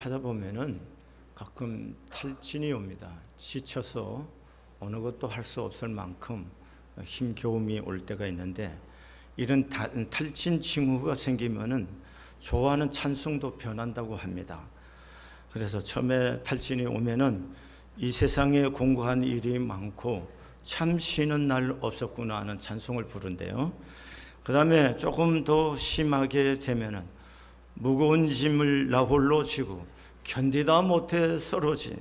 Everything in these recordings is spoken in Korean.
하다 보면은 가끔 탈진이 옵니다. 지쳐서 어느 것도 할 수 없을 만큼 힘겨움이 올 때가 있는데, 이런 탈진 징후가 생기면은 좋아하는 찬송도 변한다고 합니다. 그래서 처음에 탈진이 오면은 이 세상에 공고한 일이 많고 참 쉬는 날 없었구나 하는 찬송을 부른대요. 그 다음에 조금 더 심하게 되면은 무거운 짐을 나 홀로 지고 견디다 못해 쓰러질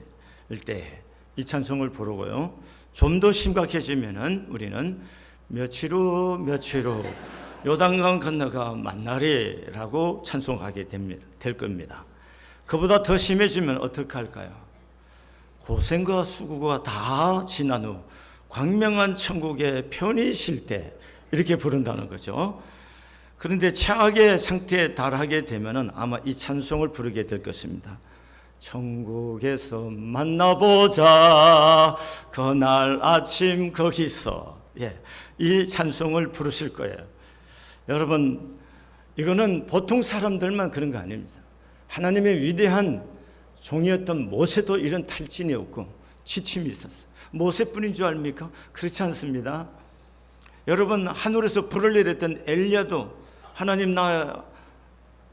때 이 찬송을 부르고요. 좀 더 심각해지면은 우리는 며칠 후 요단강 건너가 만나리라고 찬송하게 될 겁니다. 그보다 더 심해지면 어떻게 할까요? 고생과 수고가 다 지난 후 광명한 천국에 편히 쉴 때 이렇게 부른다는 거죠. 그런데 최악의 상태에 달하게 되면은 아마 이 찬송을 부르게 될 것입니다. 천국에서 만나보자 그날 아침 거기서, 이 찬송을 부르실 거예요. 여러분, 이거는 보통 사람들만 그런 거 아닙니다. 하나님의 위대한 종이었던 모세도 이런 탈진이 없고 지침이 있었어요. 모세뿐인 줄 압니까? 그렇지 않습니다. 여러분, 하늘에서 불을 내렸던 엘리야도 하나님, 나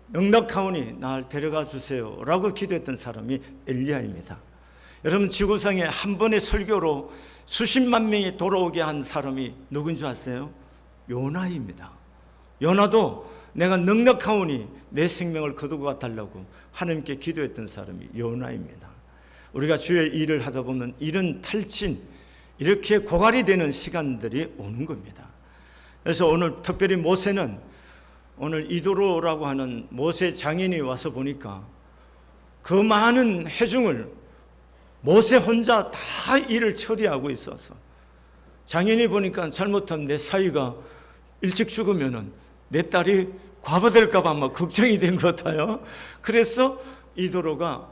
넉넉하오니 날 데려가 주세요 라고 기도했던 사람이 엘리야입니다. 여러분, 지구상에 한 번의 설교로 수십만 명이 돌아오게 한 사람이 누군 줄 아세요? 요나입니다. 요나도 내가 넉넉하오니 내 생명을 거두고 달라고 하나님께 기도했던 사람이 요나입니다. 우리가 주의 일을 하다 보면 이런 탈진, 이렇게 고갈이 되는 시간들이 오는 겁니다. 그래서 오늘 특별히 모세는, 오늘 이도로라고 하는 모세 장인이 와서 보니까 그 많은 회중을 모세 혼자 다 일을 처리하고 있어서, 장인이 보니까 잘못하면 내 사위가 일찍 죽으면은 내 딸이 과부될까 봐 아마 걱정이 된 것 같아요. 그래서 이도로가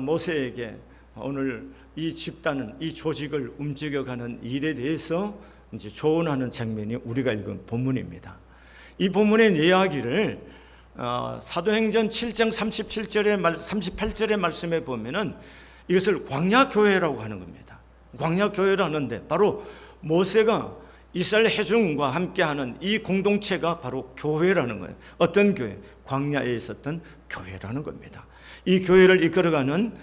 모세에게 오늘 이 집단은, 이 조직을 움직여가는 일에 대해서 이제 조언하는 장면이 우리가 읽은 본문입니다. 이 본문의 이야기를 사도행전 7장 38절의 말씀에 보면은 이것을 광야교회라고 하는 겁니다. 광야교회라는데 바로 모세가 이스라엘 회중과 함께하는 이 공동체가 바로 교회라는 거예요. 어떤 교회? 광야에 있었던 교회라는 겁니다. 이 교회를 이끌어가는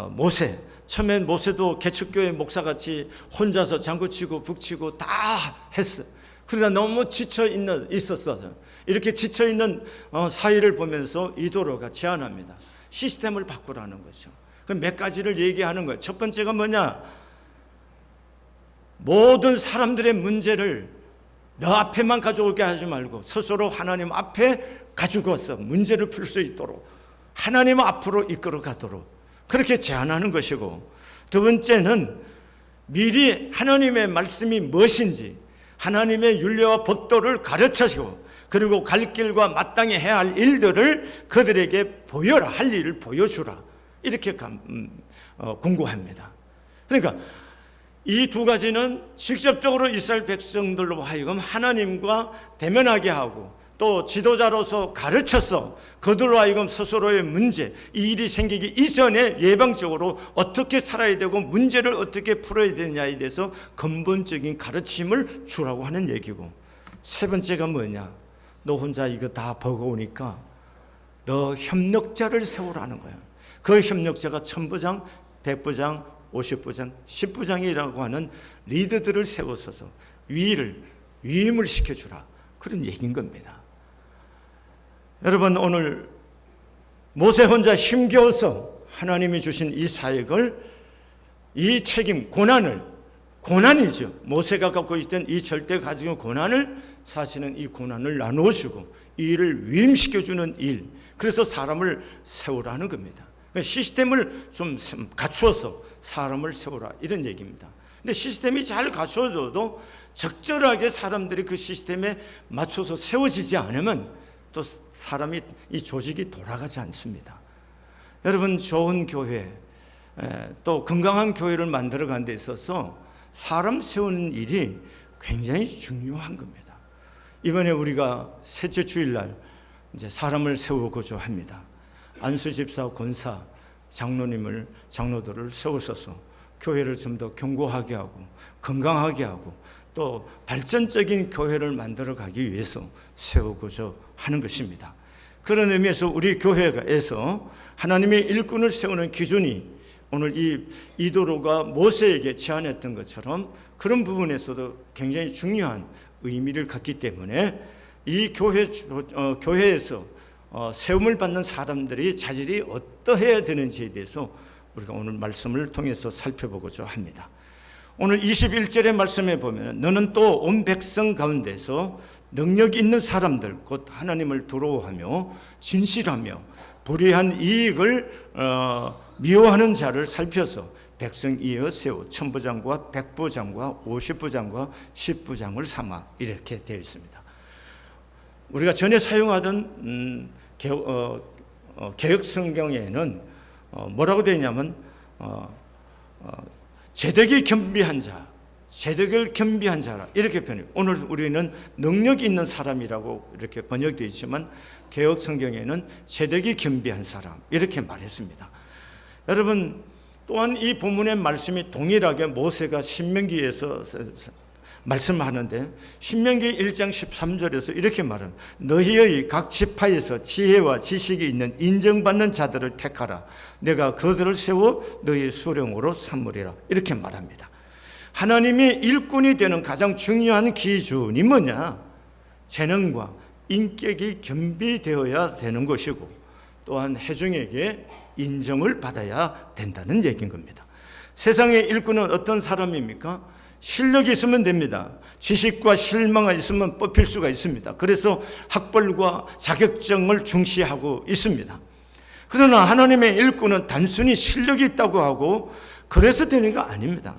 모세, 처음엔 모세도 개척교회 목사같이 혼자서 장구치고 북치고 다 했어요. 그러다 너무 있었어서 이렇게 지쳐있는 사이를 보면서 이도로가 제안합니다. 시스템을 바꾸라는 거죠. 그럼 몇 가지를 얘기하는 거예요. 첫 번째가 뭐냐? 모든 사람들의 문제를 너 앞에만 가져오게 하지 말고 스스로 하나님 앞에 가지고 와서 문제를 풀 수 있도록 하나님 앞으로 이끌어 가도록 그렇게 제안하는 것이고, 두 번째는 미리 하나님의 말씀이 무엇인지 하나님의 윤례와 법도를 가르쳐주고, 그리고 갈 길과 마땅히 해야 할 일들을 그들에게 보여라, 할 일을 보여주라, 이렇게 공고합니다. 그러니까 이 두 가지는 직접적으로 이스라엘 백성들로 하여금 하나님과 대면하게 하고, 또 지도자로서 가르쳐서 그들로 하여금 스스로의 문제, 이 일이 생기기 이전에 예방적으로 어떻게 살아야 되고 문제를 어떻게 풀어야 되느냐에 대해서 근본적인 가르침을 주라고 하는 얘기고, 세 번째가 뭐냐? 너 혼자 이거 다 버거우니까 너 협력자를 세우라는 거야. 그 협력자가 1000부장, 100부장, 50부장, 10부장이라고 하는 리더들을 세워서서 위임을 시켜주라, 그런 얘기인 겁니다. 여러분, 오늘 모세 혼자 힘겨워서 하나님이 주신 이 사역을, 이 책임, 고난이죠. 모세가 갖고 있던 이 절대 가지고 고난을, 사실은 이 고난을 나누어주고 이 일을 위임시켜주는 일, 그래서 사람을 세우라는 겁니다. 시스템을 좀 갖추어서 사람을 세우라, 이런 얘기입니다. 근데 시스템이 잘 갖춰져도 적절하게 사람들이 그 시스템에 맞춰서 세워지지 않으면 또 사람이, 이 조직이 돌아가지 않습니다. 여러분, 좋은 교회, 또 건강한 교회를 만들어가는 데 있어서 사람 세우는 일이 굉장히 중요한 겁니다. 이번에 우리가 셋째 주일날 이제 사람을 세우고자 합니다. 안수집사, 권사, 장로들을 세우셔서 교회를 좀 더 견고하게 하고 건강하게 하고 또 발전적인 교회를 만들어 가기 위해서 세우고자 하는 것입니다. 그런 의미에서 우리 교회에서 하나님의 일꾼을 세우는 기준이 오늘 이 이도로가 모세에게 제안했던 것처럼 그런 부분에서도 굉장히 중요한 의미를 갖기 때문에 이 교회에서 세움을 받는 사람들이 자질이 어떠해야 되는지에 대해서 우리가 오늘 말씀을 통해서 살펴보고자 합니다. 오늘 21절의 말씀에 보면 너는 또 온 백성 가운데서 능력 있는 사람들 곧 하나님을 두려워하며 진실하며 불의한 이익을 미워하는 자를 살펴서 백성 이어 세워 천부장과 백부장과 50부장과 10부장을 삼아 이렇게 되어 있습니다. 우리가 전에 사용하던 개역 성경에는 뭐라고 되어 있냐면 제덕이 겸비한 자, 제덕을 겸비한 자라 이렇게 번역. 오늘 우리는 능력이 있는 사람이라고 이렇게 번역되어 있지만 개역 성경에는 제덕이 겸비한 사람 이렇게 말했습니다. 여러분 또한 이 본문의 말씀이 동일하게 모세가 신명기에서 말씀하는데 신명기 1장 13절에서 이렇게 말합니다. 너희의 각 지파에서 지혜와 지식이 있는 인정받는 자들을 택하라. 내가 그들을 세워 너희의 수령으로 삼으리라. 이렇게 말합니다. 하나님이 일꾼이 되는 가장 중요한 기준이 뭐냐? 재능과 인격이 겸비되어야 되는 것이고 또한 회중에게 인정을 받아야 된다는 얘기인 겁니다. 세상의 일꾼은 어떤 사람입니까? 실력이 있으면 됩니다. 지식과 실망이 있으면 뽑힐 수가 있습니다. 그래서 학벌과 자격증을 중시하고 있습니다. 그러나 하나님의 일꾼은 단순히 실력이 있다고 하고 그래서 되는 거 아닙니다.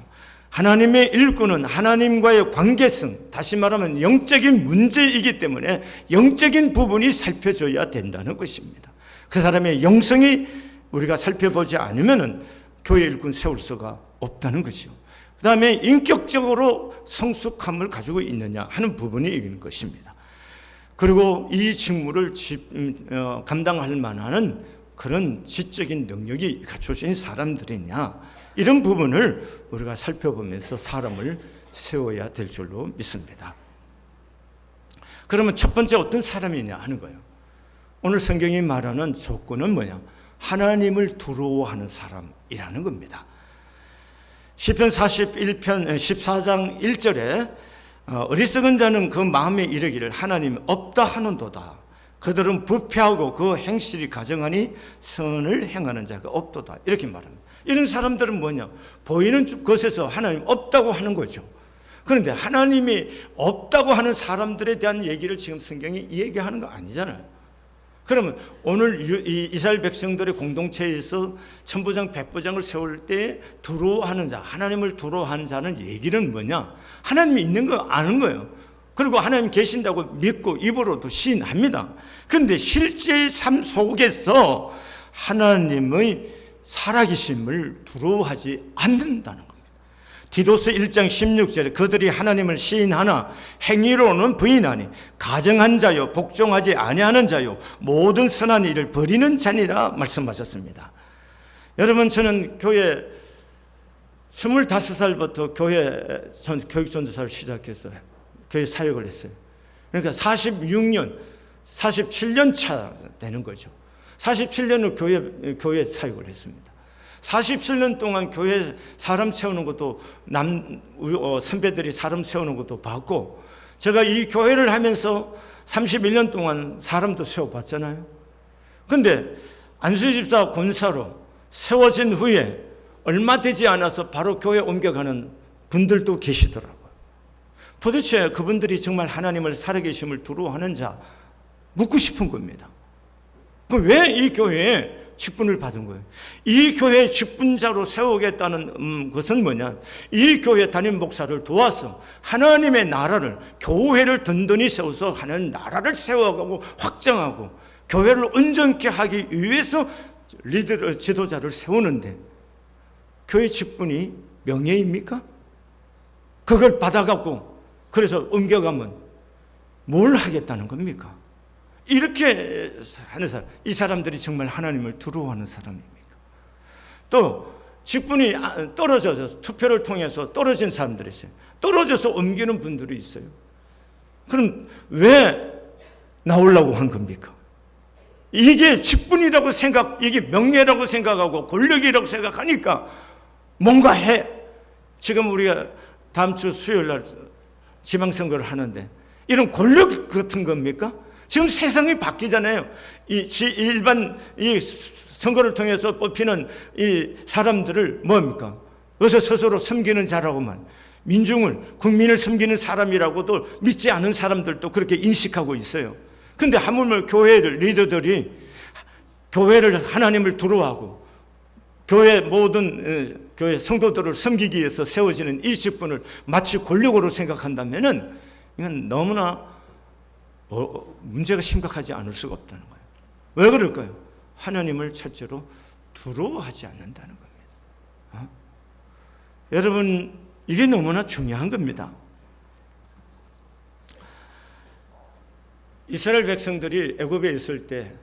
하나님의 일꾼은 하나님과의 관계성, 다시 말하면 영적인 문제이기 때문에 영적인 부분이 살펴져야 된다는 것입니다. 그 사람의 영성이 우리가 살펴보지 않으면 교회 일꾼 세울 수가 없다는 것이요. 그 다음에 인격적으로 성숙함을 가지고 있느냐 하는 부분이 있는 것입니다. 그리고 이 직무를 감당할 만한 그런 지적인 능력이 갖춰진 사람들이냐 이런 부분을 우리가 살펴보면서 사람을 세워야 될 줄로 믿습니다. 그러면 첫 번째 어떤 사람이냐 하는 거예요. 오늘 성경이 말하는 조건은 뭐냐? 하나님을 두려워하는 사람이라는 겁니다. 시편 41편 14장 1절에 어리석은 자는 그 마음에 이르기를 하나님 없다 하는도다. 그들은 부패하고 그 행실이 가정하니 선을 행하는 자가 없도다. 이렇게 말합니다. 이런 사람들은 뭐냐? 보이는 것에서 하나님 없다고 하는 거죠. 그런데 하나님이 없다고 하는 사람들에 대한 얘기를 지금 성경이 얘기하는 거 아니잖아요. 그러면 오늘 이스라엘 백성들의 공동체에서 천부장, 백부장을 세울 때 두려워하는 자, 하나님을 두려워하는 자는 얘기는 뭐냐? 하나님이 있는 거 아는 거예요. 그리고 하나님 계신다고 믿고 입으로도 시인합니다. 그런데 실제 삶 속에서 하나님의 살아계심을 두려워하지 않는다는 겁니다. 디도스 1장 16절에 그들이 하나님을 시인하나 행위로는 부인하니 가정한 자요 복종하지 아니하는 자요 모든 선한 일을 버리는 자니라 말씀하셨습니다. 여러분 저는 교회 25살부터 교육 전도사를 시작해서 교회 사역을 했어요. 그러니까 47년 차 되는 거죠. 47년을 교회 사역을 했습니다. 47년 동안 교회 사람 세우는 것도 선배들이 사람 세우는 것도 봤고 제가 이 교회를 하면서 31년 동안 사람도 세워봤잖아요. 그런데 안수집사 권사로 세워진 후에 얼마 되지 않아서 바로 교회 옮겨가는 분들도 계시더라고요. 도대체 그분들이 정말 하나님을 살아계심을 두려워하는 자 묻고 싶은 겁니다. 왜 이 교회에 직분을 받은 거예요? 이 교회 직분자로 세우겠다는 것은 뭐냐? 이 교회 담임 목사를 도와서 하나님의 나라를, 교회를 든든히 세워서 하나님 나라를 세워가고 확장하고 교회를 온전케 하기 위해서 지도자를 세우는데 교회 직분이 명예입니까? 그걸 받아갖고 그래서 옮겨가면 뭘 하겠다는 겁니까? 이렇게 하는 사람, 이 사람들이 정말 하나님을 두려워하는 사람입니까? 또 직분이 떨어져서 투표를 통해서 떨어진 사람들이 있어요. 떨어져서 옮기는 분들이 있어요. 그럼 왜 나오려고 한 겁니까? 이게 직분이라고 이게 명예라고 생각하고 권력이라고 생각하니까 뭔가 해. 지금 우리가 다음 주 수요일 날 지방선거를 하는데 이런 권력 같은 겁니까? 지금 세상이 바뀌잖아요. 일반 선거를 통해서 뽑히는 이 사람들을 뭡니까? 어서 스스로 섬기는 자라고만, 국민을 섬기는 사람이라고도 믿지 않은 사람들도 그렇게 인식하고 있어요. 근데 하물며 리더들이 교회를 하나님을 두려워하고 교회 모든 교회 성도들을 섬기기 위해서 세워지는 이 직분을 마치 권력으로 생각한다면은 이건 너무나 문제가 심각하지 않을 수가 없다는 거예요. 왜 그럴까요? 하나님을 첫째로 두려워하지 않는다는 겁니다. 여러분, 이게 너무나 중요한 겁니다. 이스라엘 백성들이 애굽에 있을 때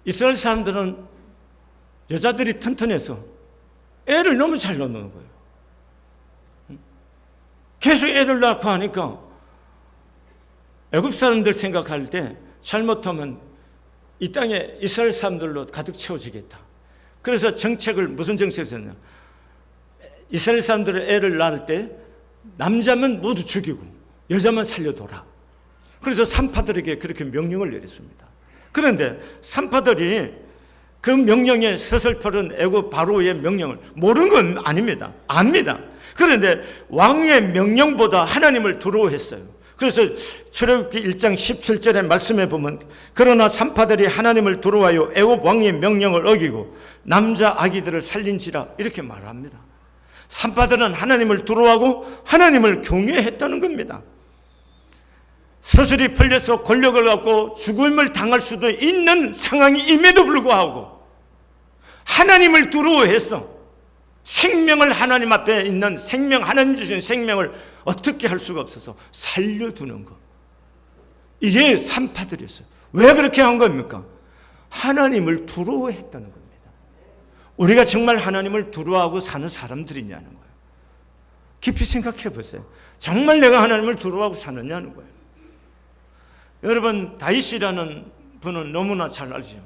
이스라엘 사람들은 여자들이 튼튼해서 애를 너무 잘 낳는 거예요. 계속 애를 낳고 하니까 애굽 사람들 생각할 때 잘못하면 이 땅에 이스라엘 사람들로 가득 채워지겠다. 그래서 무슨 정책을 썼냐? 이스라엘 사람들은 애를 낳을 때 남자면 모두 죽이고 여자만 살려둬라. 그래서 산파들에게 그렇게 명령을 내렸습니다. 그런데 산파들이 그 명령에 서슬퍼른 애굽 바로의 명령을 모르는 건 아닙니다. 압니다. 그런데 왕의 명령보다 하나님을 두려워했어요. 그래서 출애굽기 1장 17절의 말씀에 보면 그러나 산파들이 하나님을 두려워하여 애굽 왕의 명령을 어기고 남자 아기들을 살린지라 이렇게 말합니다. 산파들은 하나님을 두려워하고 하나님을 경외했다는 겁니다. 서슬이 풀려서 권력을 갖고 죽음을 당할 수도 있는 상황이 임에도 불구하고 하나님을 두려워해서 생명을 하나님 앞에 있는 하나님 주신 생명을 어떻게 할 수가 없어서 살려두는 것. 이게 산파들이었어요. 왜 그렇게 한 겁니까? 하나님을 두려워했다는 겁니다. 우리가 정말 하나님을 두려워하고 사는 사람들이냐는 거예요. 깊이 생각해 보세요. 정말 내가 하나님을 두려워하고 사느냐는 거예요. 여러분, 다윗이라는 분은 너무나 잘 알죠.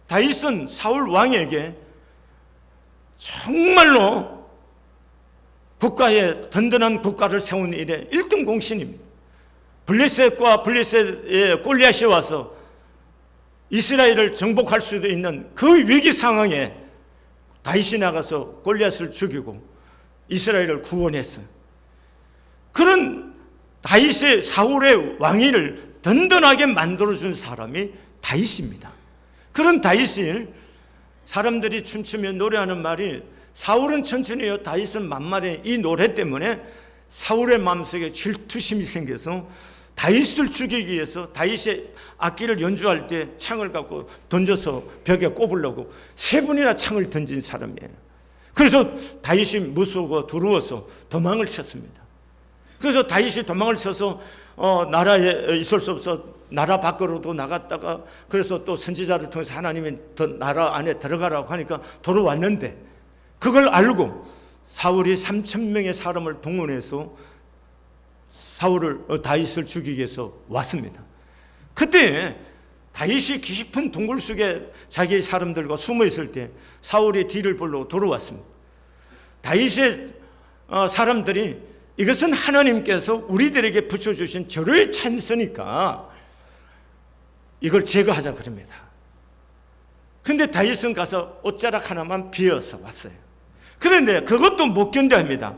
다윗은 사울 왕에게 정말로 든든한 국가를 세운 일에 1등 공신입니다. 블레셋의 골리앗이 와서 이스라엘을 정복할 수도 있는 그 위기 상황에 다윗이 나가서 골리앗을 죽이고 이스라엘을 구원했어요. 그런 다윗의 사울의 왕위를 든든하게 만들어준 사람이 다윗입니다. 그런 다윗을 사람들이 춤추며 노래하는 말이 사울은 천천히요 다윗은 만만해. 이 노래 때문에 사울의 마음속에 질투심이 생겨서 다윗을 죽이기 위해서 다윗의 악기를 연주할 때 창을 갖고 던져서 벽에 꼽으려고 3번이나 창을 던진 사람이에요. 그래서 다윗이 무서워 두려워서 도망을 쳤습니다. 그래서 다윗이 도망을 쳐서 나라에 있을 수 없어 나라 밖으로도 나갔다가 그래서 또 선지자를 통해서 하나님이 나라 안에 들어가라고 하니까 돌아왔는데 그걸 알고 사울이 3,000명의 사람을 동원해서 다윗을 죽이기 위해서 왔습니다. 그때 다윗이 깊은 동굴 속에 자기 사람들과 숨어 있을 때 사울이 뒤를 보러 돌아왔습니다. 다윗의 사람들이 이것은 하나님께서 우리들에게 붙여주신 절호의 찬스니까 이걸 제거하자 그럽니다. 근데 다윗은 가서 옷자락 하나만 비어서 왔어요. 그런데 그것도 못 견뎌합니다.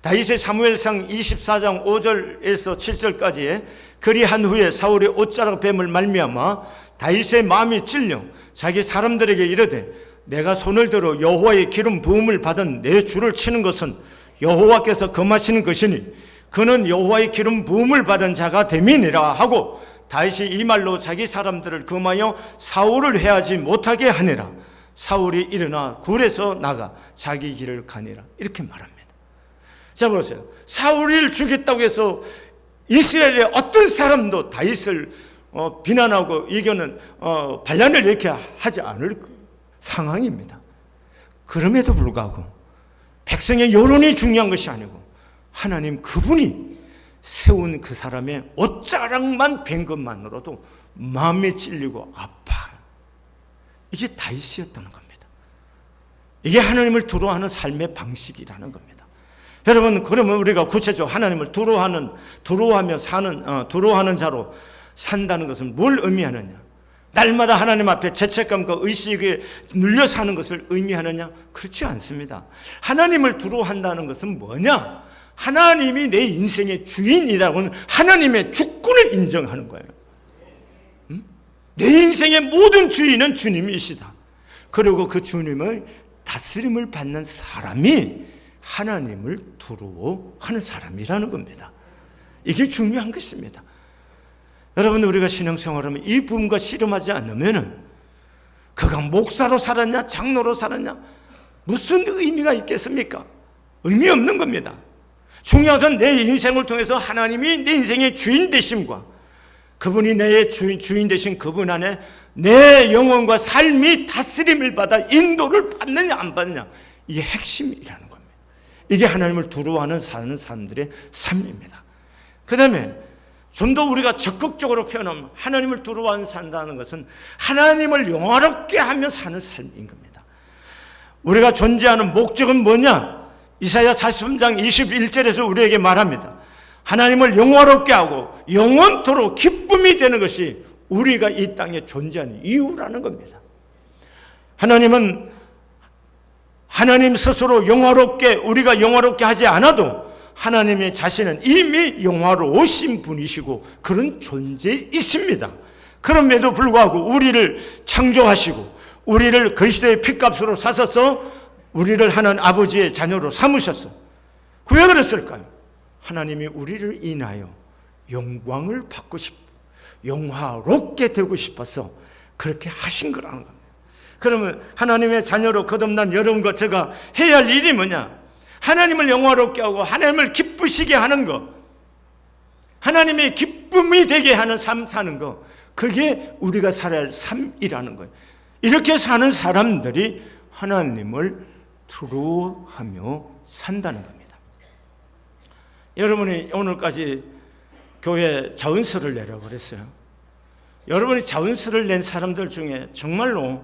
다윗의 사무엘상 24장 5절에서 7절까지에 그리한 후에 사울의 옷자락 뱀을 말미암아 다윗의 마음이 찔려 자기 사람들에게 이르되 내가 손을 들어 여호와의 기름 부음을 받은 내 주를 치는 것은 여호와께서 금하시는 것이니 그는 여호와의 기름 부음을 받은 자가 됨이니라 하고 다윗이 이 말로 자기 사람들을 금하여 사울을 해하지 못하게 하니라. 사울이 일어나 굴에서 나가 자기 길을 가니라. 이렇게 말합니다. 자 보세요. 사울을 죽였다고 해서 이스라엘의 어떤 사람도 다윗을 비난하고 이거는 반란을 이렇게 하지 않을 상황입니다. 그럼에도 불구하고 백성의 여론이 중요한 것이 아니고 하나님 그분이 세운 그 사람의 옷자락만 뵌 것만으로도 마음에 찔리고 아파. 이게 다윗이었다는 겁니다. 이게 하나님을 두려워하는 삶의 방식이라는 겁니다. 여러분, 그러면 우리가 구체적으로 하나님을 두려워하는 자로 산다는 것은 뭘 의미하느냐? 날마다 하나님 앞에 죄책감과 의식에 눌려 사는 것을 의미하느냐? 그렇지 않습니다. 하나님을 두려워한다는 것은 뭐냐? 하나님이 내 인생의 주인이라고는 하나님의 주권을 인정하는 거예요. 내 인생의 모든 주인은 주님이시다. 그리고 그 주님의 다스림을 받는 사람이 하나님을 두려워하는 사람이라는 겁니다. 이게 중요한 것입니다. 여러분, 우리가 신앙생활하면 이 부분과 씨름하지 않으면 그가 목사로 살았냐 장로로 살았냐 무슨 의미가 있겠습니까? 의미 없는 겁니다. 중요한 것은 내 인생을 통해서 하나님이 내 인생의 주인 되심과 그분이 내 주인 되신 그분 안에 내 영혼과 삶이 다스림을 받아 인도를 받느냐 안 받느냐, 이게 핵심이라는 겁니다. 이게 하나님을 두려워하는 사는 사람들의 삶입니다. 그 다음에 좀 더 우리가 적극적으로 표현하면 하나님을 두려워하는 산다는 것은 하나님을 영화롭게 하며 사는 삶인 겁니다. 우리가 존재하는 목적은 뭐냐? 이사야 43장 21절에서 우리에게 말합니다. 하나님을 영화롭게 하고 영원토록 기쁨이 되는 것이 우리가 이 땅에 존재하는 이유라는 겁니다. 하나님은 하나님 스스로 우리가 영화롭게 하지 않아도 하나님의 자신은 이미 영화로우신 분이시고 그런 존재이십니다. 그럼에도 불구하고 우리를 창조하시고 우리를 그리스도의 피값으로 사셔서 우리를 하나님 아버지의 자녀로 삼으셨어. 왜 그랬을까요? 하나님이 우리를 인하여 영광을 받고 영화롭게 되고 싶어서 그렇게 하신 거라는 겁니다. 그러면 하나님의 자녀로 거듭난 여러분과 제가 해야 할 일이 뭐냐? 하나님을 영화롭게 하고 하나님을 기쁘시게 하는 것, 하나님의 기쁨이 되게 하는 삶 사는 것, 그게 우리가 살아야 할 삶이라는 거예요. 이렇게 사는 사람들이 하나님을 두려워하며 산다는 겁니다. 여러분이 오늘까지 교회 자원서를 내라고 그랬어요. 여러분이 자원서를 낸 사람들 중에 정말로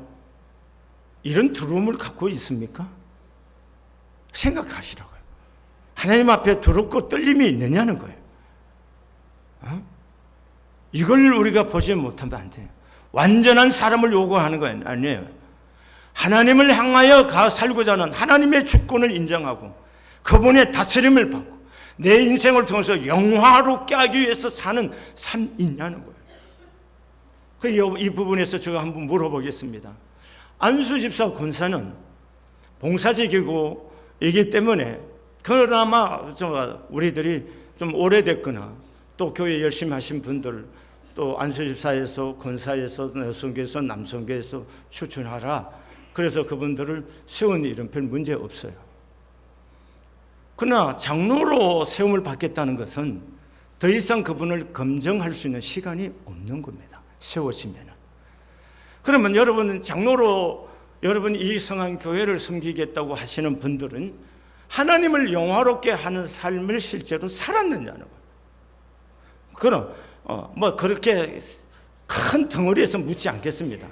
이런 두려움을 갖고 있습니까? 생각하시라고요. 하나님 앞에 두렵고 떨림이 있느냐는 거예요. 이걸 우리가 보지 못하면 안 돼요. 완전한 사람을 요구하는 건 아니에요. 하나님을 향하여 살고자 하는 하나님의 주권을 인정하고 그분의 다스림을 받고 내 인생을 통해서 영화롭게 하기 위해서 사는 삶이냐는 거예요. 이 부분에서 제가 한번 물어보겠습니다. 안수 집사 권사는 봉사직이고 이기 때문에 그나마 우리들이 좀 오래됐거나 또 교회 열심히 하신 분들 또 안수집사에서 권사에서 여성교에서 남성교에서 추천하라. 그래서 그분들을 세운 일은 별 문제 없어요. 그러나 장로로 세움을 받겠다는 것은 더 이상 그분을 검증할 수 있는 시간이 없는 겁니다. 세워지면은. 그러면 여러분은 장로로 여러분 이 성한 교회를 섬기겠다고 하시는 분들은 하나님을 영화롭게 하는 삶을 실제로 살았느냐는 거예요. 그럼 그렇게 큰 덩어리에서 묻지 않겠습니다.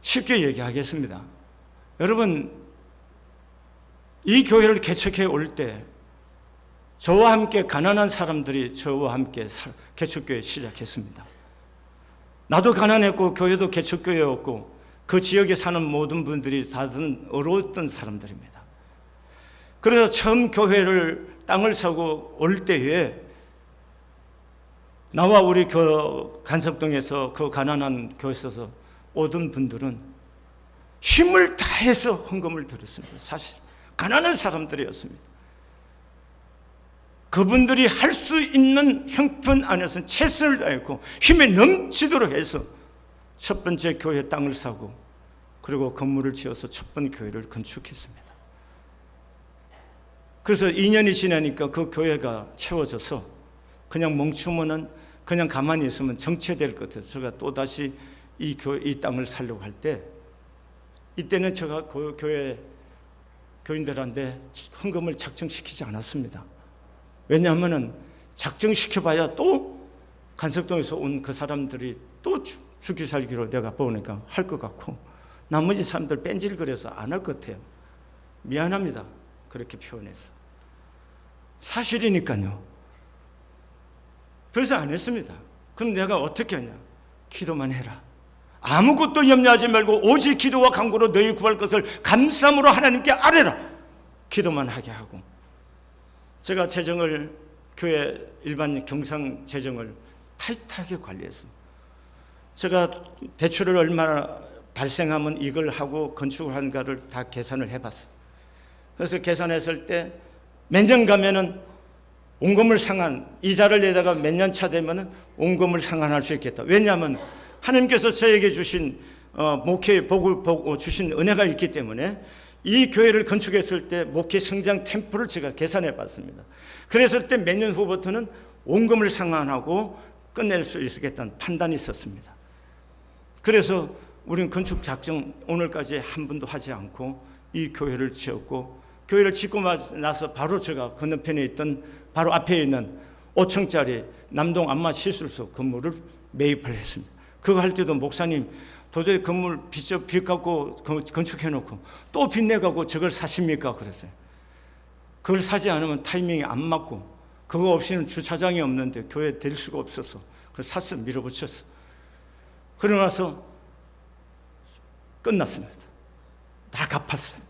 쉽게 얘기하겠습니다. 여러분, 이 교회를 개척해 올 때 저와 함께 가난한 사람들이 저와 함께 개척교회 시작했습니다. 나도 가난했고 교회도 개척교회였고 그 지역에 사는 모든 분들이 다들 어려웠던 사람들입니다. 그래서 처음 교회를 땅을 사고 올 때에 나와 우리 간석동에서 그 가난한 교회에서 오던 분들은 힘을 다해서 헌금을 드렸습니다. 사실 가난한 사람들이었습니다. 그분들이 할 수 있는 형편 안에서 최선을 다했고 힘에 넘치도록 해서 첫 번째 교회 땅을 사고 그리고 건물을 지어서 첫 번째 교회를 건축했습니다. 그래서 2년이 지나니까 그 교회가 채워져서 그냥 멈추면은 그냥 가만히 있으면 정체될 것 같아서 제가 또다시 이 땅을 살려고 할 때, 이때는 제가 그 교회 교인들한테 헌금을 작정시키지 않았습니다. 왜냐하면 작정시켜봐야 또 간석동에서 온 그 사람들이 또 죽기 살기로 내가 보니까 할 것 같고, 나머지 사람들 뺀질거려서 안 할 것 같아요. 미안합니다. 그렇게 표현해서. 사실이니까요. 그래서 안 했습니다. 그럼 내가 어떻게 하냐? 기도만 해라. 아무것도 염려하지 말고 오직 기도와 간구로 너희 구할 것을 감사함으로 하나님께 아뢰라. 기도만 하게 하고, 제가 재정을, 교회 일반 경상 재정을 타이트하게 관리했습니다. 제가 대출을 얼마나 발생하면 이걸 하고 건축을 하는가를 다 계산을 해봤어요. 그래서 계산했을 때 몇 년 가면은 온건물 상환, 이자를 내다가 몇 년 차 되면은 온건물 상환할 수 있겠다. 왜냐하면 하나님께서 저에게 주신 목회 복을 주신 은혜가 있기 때문에 이 교회를 건축했을 때 목회 성장 템포를 제가 계산해 봤습니다. 그랬을 때 몇 년 후부터는 온건물 상환하고 끝낼 수 있겠다는 판단이 있었습니다. 그래서 우리는 건축 작정 오늘까지 한 번도 하지 않고 이 교회를 지었고, 교회를 짓고 나서 바로 제가 건너편에 있던 바로 앞에 있는 5층짜리 남동 안마 시술소 건물을 매입을 했습니다. 그거 할 때도 목사님 도저히 건물 빚 갖고 건축해 놓고 또 빚 내가고 저걸 사십니까? 그랬어요. 그걸 사지 않으면 타이밍이 안 맞고 그거 없이는 주차장이 없는데 교회 될 수가 없어서 그래서 샀어. 밀어붙였어. 그러고 나서 끝났습니다. 다 갚았어요.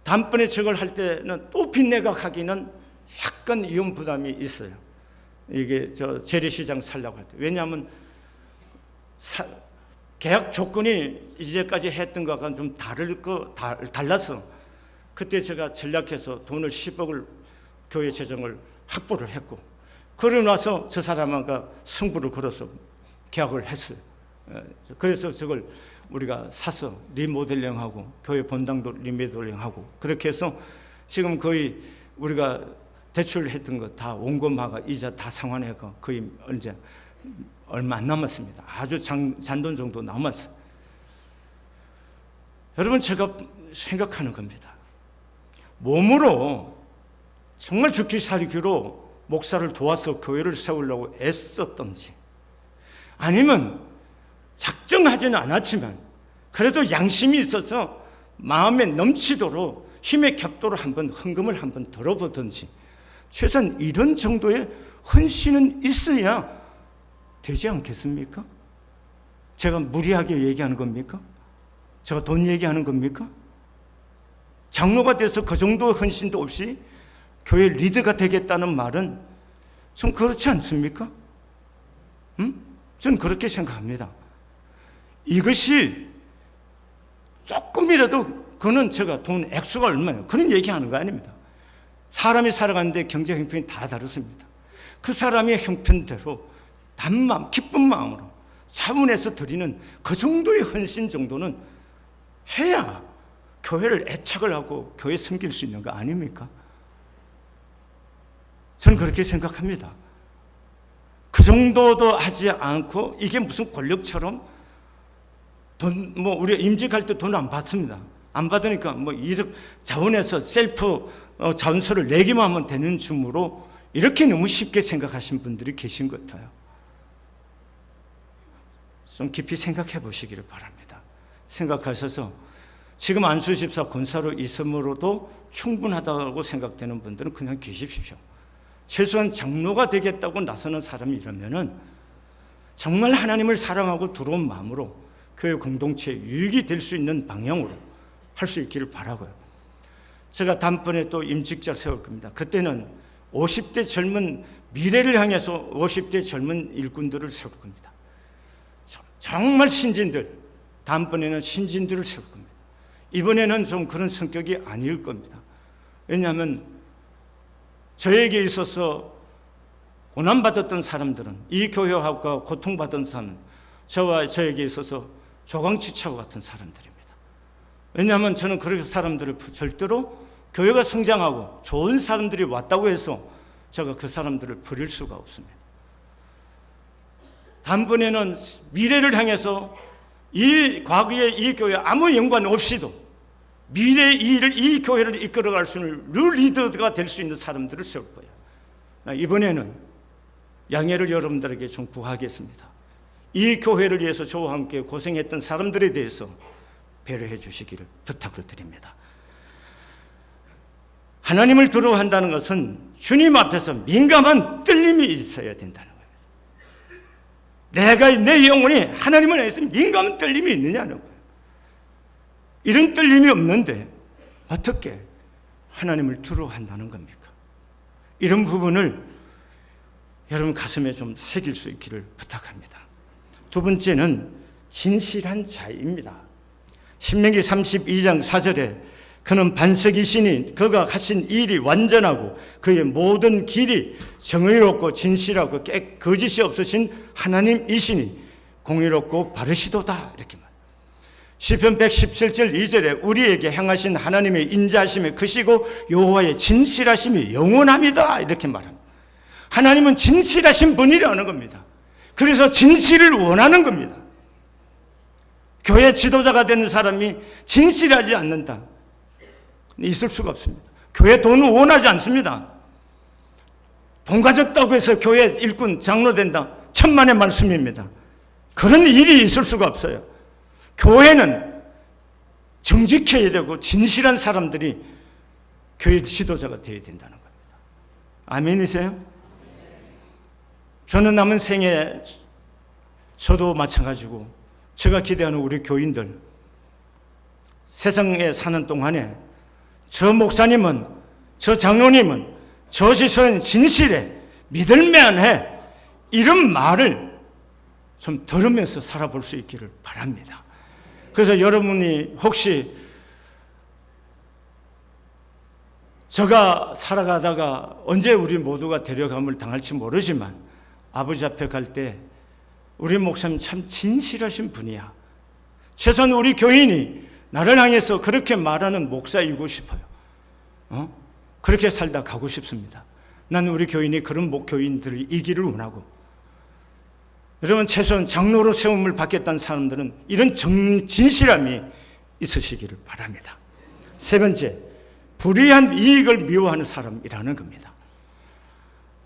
다음번에 저걸 할 때는 또 빚내가 하기는 약간 위험 부담이 있어요. 이게 재래시장 살려고 할 때. 왜냐하면 계약 조건이 이제까지 했던 것과 좀 달라서 그때 제가 전략해서 돈을 10억을 교회 재정을 확보를 했고, 그러고 나서 저 사람과 승부를 걸어서 계약을 했어요. 그래서 저걸 우리가 사서 리모델링하고 교회 본당도 리모델링하고 그렇게 해서 지금 거의 우리가 대출했던 거 다 원금화가 이자 다 상환해가 거의 이제 얼마 안 남았습니다. 아주 잔돈 정도 남았어요. 여러분, 제가 생각하는 겁니다. 몸으로 정말 죽기 살기로 목사를 도와서 교회를 세우려고 애썼던지, 아니면 작정하지는 않았지만 그래도 양심이 있어서 마음에 넘치도록 힘의 격도로 한번 헌금을 한번 들어보든지, 최소한 이런 정도의 헌신은 있어야 되지 않겠습니까? 제가 무리하게 얘기하는 겁니까? 제가 돈 얘기하는 겁니까? 장로가 돼서 그 정도 헌신도 없이 교회 리더가 되겠다는 말은 좀 그렇지 않습니까? 저는 그렇게 생각합니다. 이것이 조금이라도, 그는 제가 돈 액수가 얼마예요? 그런 얘기하는 거 아닙니다. 사람이 살아가는데 경제 형편이 다 다르습니다. 그 사람의 형편대로 단마음, 기쁜 마음으로 차분해서 드리는 그 정도의 헌신 정도는 해야 교회를 애착을 하고 교회 섬길 수 있는 거 아닙니까? 저는 그렇게 생각합니다. 그 정도도 하지 않고 이게 무슨 권력처럼 우리가 임직할 때 돈 안 받습니다. 안 받으니까 이득 자원에서 셀프 자원서를 내기만 하면 되는 줌으로 이렇게 너무 쉽게 생각하신 분들이 계신 것 같아요. 좀 깊이 생각해 보시기를 바랍니다. 생각하셔서 지금 안수 집사 권사로 있음으로도 충분하다고 생각되는 분들은 그냥 계십시오. 최소한 장로가 되겠다고 나서는 사람이라면은 정말 하나님을 사랑하고 들어온 마음으로 교회 공동체에 유익이 될 수 있는 방향으로 할 수 있기를 바라고요. 제가 다음번에 또 임직자 세울 겁니다. 그때는 50대 젊은, 미래를 향해서 50대 젊은 일꾼들을 세울 겁니다. 정말 신진들, 다음번에는 신진들을 세울 겁니다. 이번에는 좀 그런 성격이 아닐 겁니다. 왜냐하면 저에게 있어서 고난받았던 사람들은, 이 교회하고 고통받은 사람, 저에게 있어서 조강치차와 같은 사람들입니다. 왜냐하면 저는 그렇게 사람들을 절대로 교회가 성장하고 좋은 사람들이 왔다고 해서 제가 그 사람들을 버릴 수가 없습니다. 다음번에는 미래를 향해서 이 과거의 이 교회 아무 연관 없이도 미래의 일을 이 교회를 이끌어갈 수 있는 리더가 될 수 있는 사람들을 세울 거예요. 이번에는 양해를 여러분들에게 좀 구하겠습니다. 이 교회를 위해서 저와 함께 고생했던 사람들에 대해서 배려해 주시기를 부탁을 드립니다. 하나님을 두려워한다는 것은 주님 앞에서 민감한 떨림이 있어야 된다는 거예요. 내가 내 영혼이 하나님을 향해서 민감한 떨림이 있느냐는 거예요. 이런 떨림이 없는데 어떻게 하나님을 두려워한다는 겁니까? 이런 부분을 여러분 가슴에 좀 새길 수 있기를 부탁합니다. 두 번째는 진실한 자입니다. 신명기 32장 4절에 그는 반석이시니 그가 하신 일이 완전하고 그의 모든 길이 정의롭고 진실하고 거짓이 없으신 하나님이시니 공의롭고 바르시도다 이렇게 말. 시편 117절 2절에 우리에게 행하신 하나님의 인자하심이 크시고 여호와의 진실하심이 영원합니다 이렇게 말합니다. 하나님은 진실하신 분이라는 겁니다. 그래서 진실을 원하는 겁니다. 교회 지도자가 되는 사람이 진실하지 않는다. 있을 수가 없습니다. 교회 돈을 원하지 않습니다. 돈 가졌다고 해서 교회 일꾼 장로 된다. 천만의 말씀입니다. 그런 일이 있을 수가 없어요. 교회는 정직해야 되고 진실한 사람들이 교회 지도자가 되어야 된다는 겁니다. 아멘이세요? 저는 남은 생에 저도 마찬가지고 제가 기대하는 우리 교인들 세상에 사는 동안에 저 목사님은 저 장로님은 저 지소는 진실해 믿을만해 이런 말을 좀 들으면서 살아볼 수 있기를 바랍니다. 그래서 여러분이 혹시 제가 살아가다가 언제 우리 모두가 데려감을 당할지 모르지만 아버지 앞에 갈 때 우리 목사님 참 진실하신 분이야. 최소한 우리 교인이 나를 향해서 그렇게 말하는 목사이고 싶어요. 그렇게 살다 가고 싶습니다. 나는 우리 교인이 그런 목교인들을 이기를 원하고 여러분 최소한 장로로 세움을 받겠다는 사람들은 이런 진실함이 있으시기를 바랍니다. 세 번째, 불의한 이익을 미워하는 사람이라는 겁니다.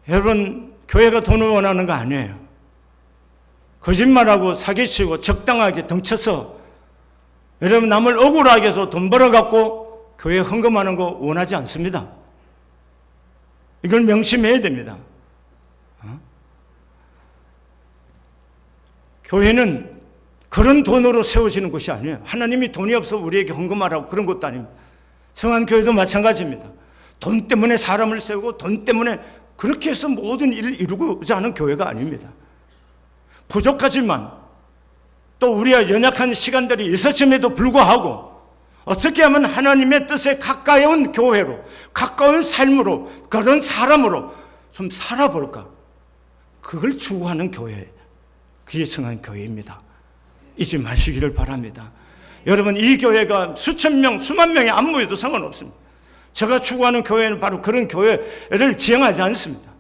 여러분 교회가 돈을 원하는 거 아니에요. 거짓말하고 사기치고 적당하게 덩쳐서 여러분 남을 억울하게 해서 돈 벌어갖고 교회 헌금하는 거 원하지 않습니다. 이걸 명심해야 됩니다. 교회는 그런 돈으로 세워지는 것이 아니에요. 하나님이 돈이 없어 우리에게 헌금하라고 그런 것도 아닙니다. 성안교회도 마찬가지입니다. 돈 때문에 사람을 세우고 돈 때문에 그렇게 해서 모든 일을 이루고자 하는 교회가 아닙니다. 부족하지만 또 우리가 연약한 시간들이 있었음에도 불구하고 어떻게 하면 하나님의 뜻에 가까운 교회로 가까운 삶으로 그런 사람으로 좀 살아볼까 그걸 추구하는 교회 그게 성안교회입니다. 잊지 마시기를 바랍니다. 여러분 이 교회가 수천 명 수만 명이 안 모여도 상관없습니다. 제가 추구하는 교회는 바로 그런 교회를 지향하지 않습니다.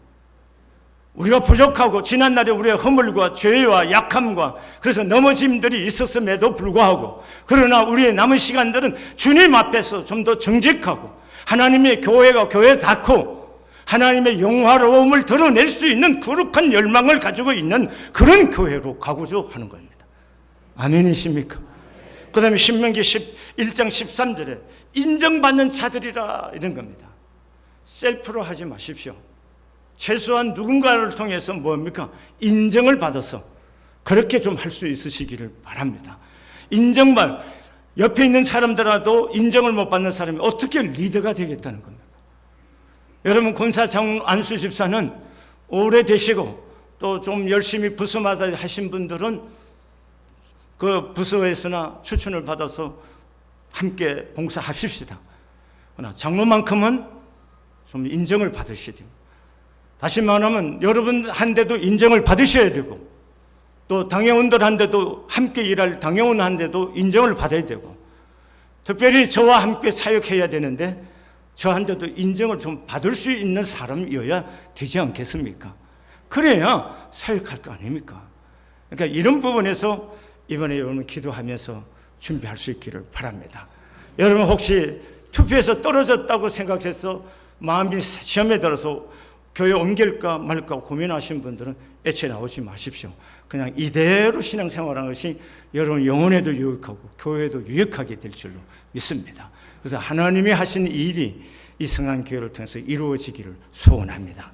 우리가 부족하고 지난날에 우리의 허물과 죄와 약함과 그래서 넘어짐들이 있었음에도 불구하고 그러나 우리의 남은 시간들은 주님 앞에서 좀 더 정직하고 하나님의 교회가 교회답고 하나님의 영화로움을 드러낼 수 있는 거룩한 열망을 가지고 있는 그런 교회로 가고자 하는 겁니다. 아멘이십니까? 그 다음에 신명기 1장 13절에 인정받는 자들이라 이런 겁니다. 셀프로 하지 마십시오. 최소한 누군가를 통해서 뭡니까? 인정을 받아서 그렇게 좀 할 수 있으시기를 바랍니다. 인정받 옆에 있는 사람들라도 인정을 못 받는 사람이 어떻게 리더가 되겠다는 겁니다. 여러분 권사장 안수 집사는 오래되시고 또 좀 열심히 부서마다 하신 분들은 그 부서에서나 추천을 받아서 함께 봉사하십시다. 그러나 장로만큼은 좀 인정을 받으셔야 됩니다. 다시 말하면 여러분한테도 인정을 받으셔야 되고 또 당회원들한테도 함께 일할 당회원한테도 인정을 받아야 되고 특별히 저와 함께 사역해야 되는데 저한테도 인정을 좀 받을 수 있는 사람이어야 되지 않겠습니까? 그래야 사역할 거 아닙니까? 그러니까 이런 부분에서 이번에 여러분 기도하면서 준비할 수 있기를 바랍니다. 여러분 혹시 투표에서 떨어졌다고 생각해서 마음이 시험에 들어서 교회 옮길까 말까 고민하신 분들은 애초에 나오지 마십시오. 그냥 이대로 신앙생활하는 것이 여러분 영혼에도 유익하고 교회에도 유익하게 될 줄로 믿습니다. 그래서 하나님이 하신 일이 이 성안교회를 통해서 이루어지기를 소원합니다.